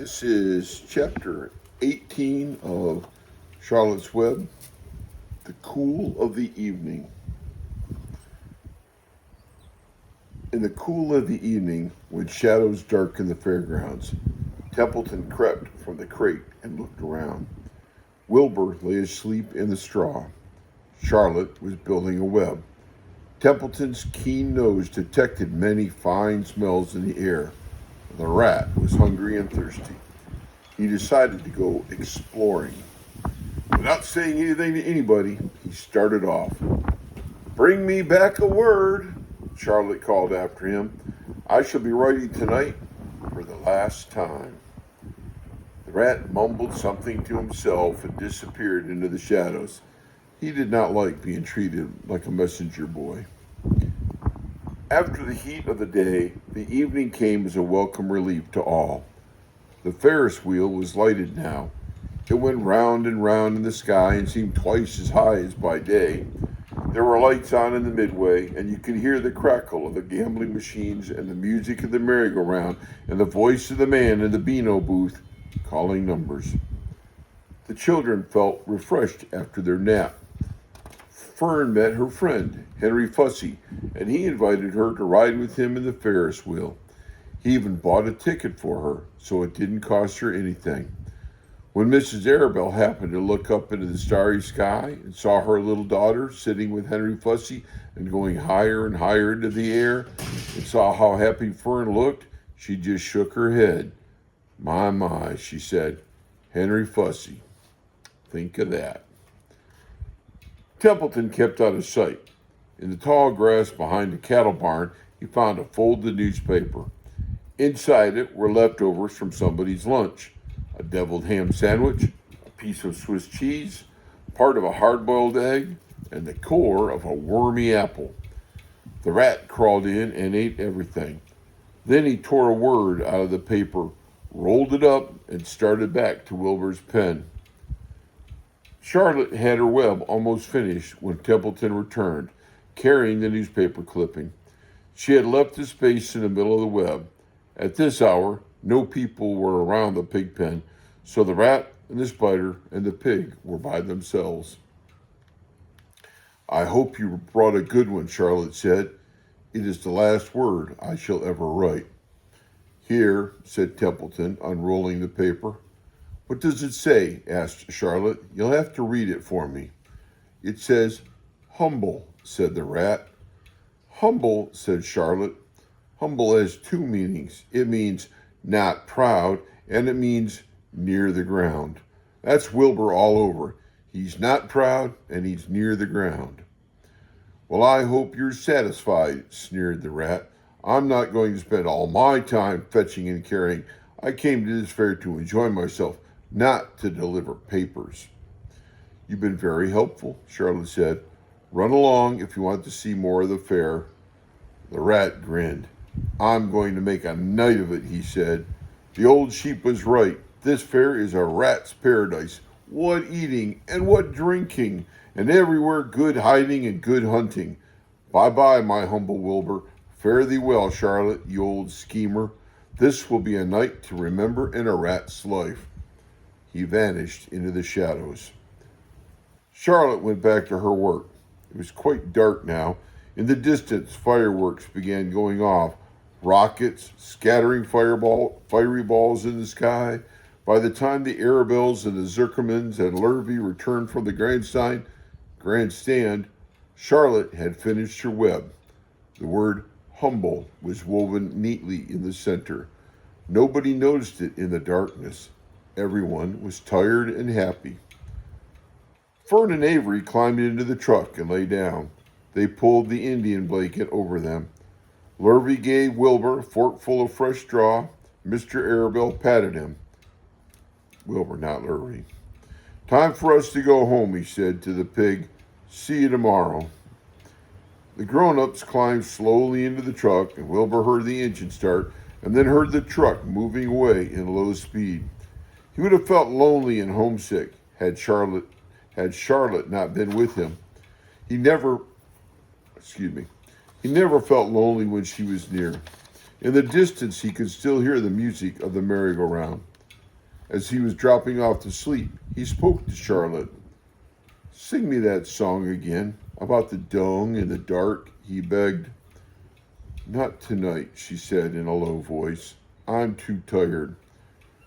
This is chapter 18 of Charlotte's Web, The Cool of the Evening. In the cool of the evening, when shadows darkened the fairgrounds, Templeton crept from the crate and looked around. Wilbur lay asleep in the straw. Charlotte was building a web. Templeton's keen nose detected many fine smells in the air. The rat was hungry and thirsty. He decided to go exploring. Without saying anything to anybody, he started off. "Bring me back a word," Charlotte called after him. "I shall be writing tonight for the last time." The rat mumbled something to himself and disappeared into the shadows. He did not like being treated like a messenger boy. After the heat of the day, the evening came as a welcome relief to all. The Ferris wheel was lighted now. It went round and round in the sky and seemed twice as high as by day. There were lights on in the midway, and you could hear the crackle of the gambling machines and the music of the merry-go-round and the voice of the man in the Beano booth calling numbers. The children felt refreshed after their nap. Fern met her friend, Henry Fussy, and he invited her to ride with him in the Ferris wheel. He even bought a ticket for her, so it didn't cost her anything. When Mrs. Arabelle happened to look up into the starry sky and saw her little daughter sitting with Henry Fussy and going higher and higher into the air, and saw how happy Fern looked, she just shook her head. My, she said, "Henry Fussy. Think of that." Templeton kept out of sight. In the tall grass behind the cattle barn, he found a folded newspaper. Inside it were leftovers from somebody's lunch: a deviled ham sandwich, a piece of Swiss cheese, part of a hard-boiled egg, and the core of a wormy apple. The rat crawled in and ate everything. Then he tore a word out of the paper, rolled it up, and started back to Wilbur's pen. Charlotte had her web almost finished when Templeton returned, carrying the newspaper clipping. She had left the space in the middle of the web. At this hour, no people were around the pig pen, so the rat and the spider and the pig were by themselves. "I hope you brought a good one," Charlotte said. "It is the last word I shall ever write." "Here," said Templeton, unrolling the paper. "What does it say?" asked Charlotte. "You'll have to read it for me." "It says, 'humble,'" said the rat. "Humble," said Charlotte. "Humble has two meanings. It means not proud, and it means near the ground. That's Wilbur all over. He's not proud, and he's near the ground." "Well, I hope you're satisfied," sneered the rat. "I'm not going to spend all my time fetching and carrying. I came to this fair to enjoy myself, not to deliver papers." "You've been very helpful," Charlotte said. "Run along if you want to see more of the fair." The rat grinned. "I'm going to make a night of it," he said. "The old sheep was right. This fair is a rat's paradise. What eating and what drinking, and everywhere good hiding and good hunting. Bye-bye, my humble Wilbur. Fare thee well, Charlotte, you old schemer. This will be a night to remember in a rat's life." He vanished into the shadows. Charlotte went back to her work. It was quite dark now. In the distance, fireworks began going off, rockets scattering fiery balls in the sky. By the time the Arabelles and the Zuckermans and Lurvy returned from the grandstand, Charlotte had finished her web. The word "humble" was woven neatly in the center. Nobody noticed it in the darkness. Everyone was tired and happy. Fern and Avery climbed into the truck and lay down. They pulled the Indian blanket over them. Lurvy gave Wilbur a forkful of fresh straw. Mr. Arabelle patted him. Wilbur, not Lurvy. "Time for us to go home," he said to the pig. "See you tomorrow." The grown-ups climbed slowly into the truck, and Wilbur heard the engine start and then heard the truck moving away in low speed. He would have felt lonely and homesick had Charlotte not been with him. He never felt lonely when she was near. In the distance, he could still hear the music of the merry-go-round. As he was dropping off to sleep, he spoke to Charlotte. Sing me that song again, about the dung and the dark, he begged. Not tonight, she said in a low voice. I'm too tired.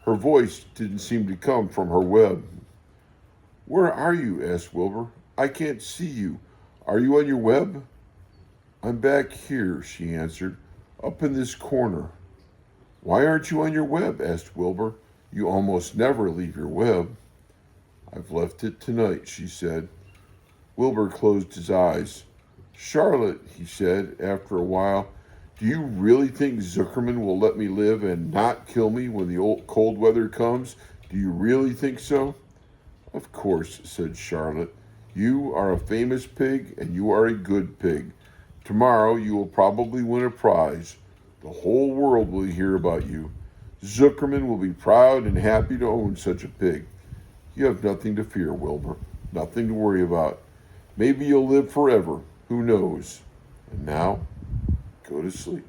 Her voice didn't seem to come from her web. Where are you? Asked Wilbur. I can't see you. Are you on your web? I'm back here, she answered, up in this corner. Why aren't you on your web? Asked Wilbur. You almost never leave your web. I've left it tonight, she said. Wilbur closed his eyes. Charlotte, he said after a while, do you really think Zuckerman will let me live and not kill me when the old cold weather comes? Do you really think so? Of course, said Charlotte. You are a famous pig and you are a good pig. Tomorrow you will probably win a prize. The whole world will hear about you. Zuckerman will be proud and happy to own such a pig. You have nothing to fear, Wilbur. Nothing to worry about. Maybe you'll live forever. Who knows? And now, go to sleep.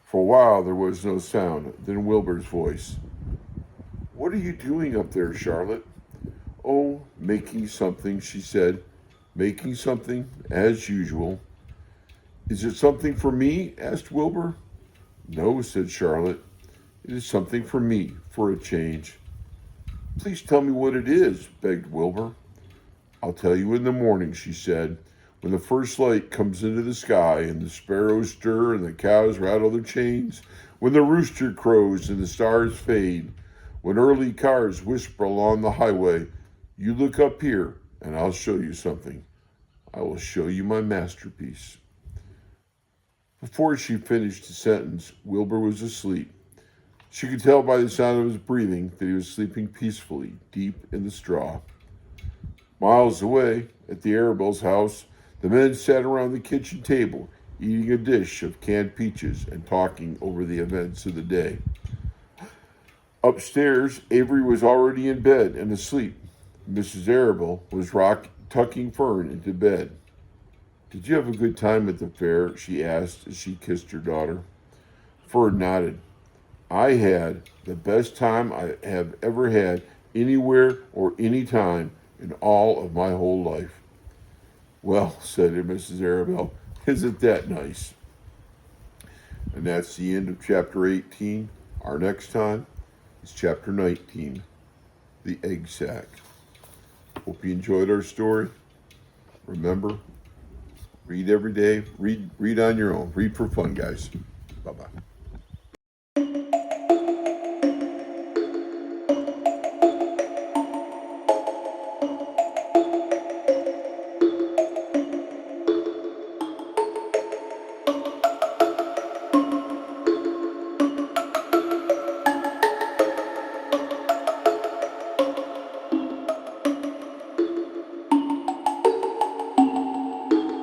For a while there was no sound. Then Wilbur's voice. What are you doing up there, Charlotte? Oh, making something, she said. Making something, as usual. Is it something for me? Asked Wilbur. No, said Charlotte. It is something for me, for a change. Please tell me what it is, begged Wilbur. I'll tell you in the morning, she said, when the first light comes into the sky and the sparrows stir and the cows rattle their chains, when the rooster crows and the stars fade, when early cars whisper along the highway, you look up here and I'll show you something. I will show you my masterpiece. Before she finished the sentence, Wilbur was asleep. She could tell by the sound of his breathing that he was sleeping peacefully, deep in the straw. Miles away, at the Arabelle's house, the men sat around the kitchen table, eating a dish of canned peaches and talking over the events of the day. Upstairs, Avery was already in bed and asleep. Mrs. Arabelle was tucking Fern into bed. Did you have a good time at the fair? She asked as she kissed her daughter. Fern nodded. I had the best time I have ever had anywhere or any time in all of my whole life. Well, said Mrs. Arabelle, isn't that nice? And that's the end of chapter 18. Our next time is chapter 19, The Egg Sack. Hope you enjoyed our story. Remember, read every day. Read on your own. Read for fun, guys. Bye-bye.